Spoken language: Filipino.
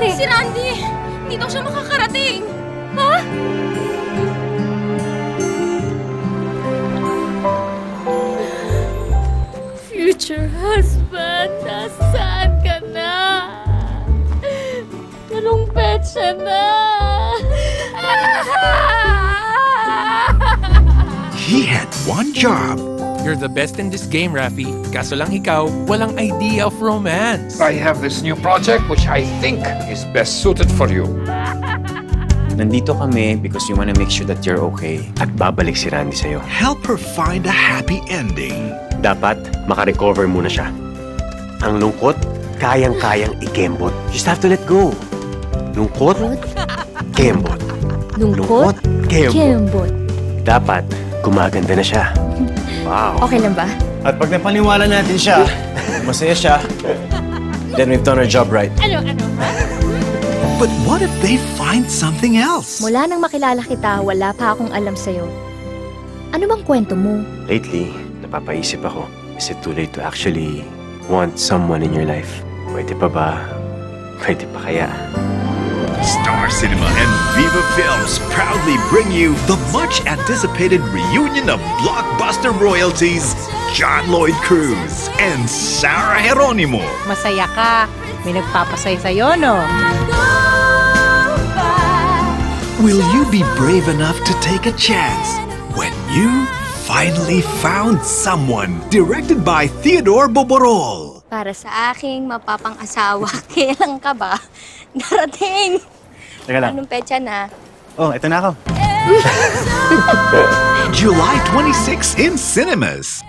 nangyari? Si Randy! Hindi daw siya makakarating! Ha? Future husband, nasaan ka na? Anong petsa na? He had one job. You're the best in this game, Rafi. Kaso lang ikaw, walang idea of romance. I have this new project which I think is best suited for you. Nandito kami because we wanna make sure that you're okay. At babalik si Randy sa'yo. Help her find a happy ending. Dapat makarecover muna siya. Ang lungkot, kayang-kayang ikembot. Just have to let go. Lungkot, kembot. Lungkot, kembot. Dapat gumaganda na siya. Wow. Okay lang ba? At pag napaniwala natin siya, masaya siya, then we've done our job right. Ano? But what if they find something else? Mula nang makilala kita, wala pa akong alam sa'yo. Ano bang kwento mo? Lately, napapaisip ako, is it too late to actually want someone in your life? Pwede pa ba? Pwede pa kaya? Star Cinema and Viva Films proudly bring you the much-anticipated reunion of blockbuster royalties John Lloyd Cruz and Sarah Geronimo. Masaya ka. May nagpapasaya sa'yo, no? Will you be brave enough to take a chance when you finally found someone? Directed by Theodore Boborol. Para sa aking mapapang-asawa, kailan ka ba darating? Teka lang. Anong petsa na? Oh, ito na ako. July 26 in cinemas.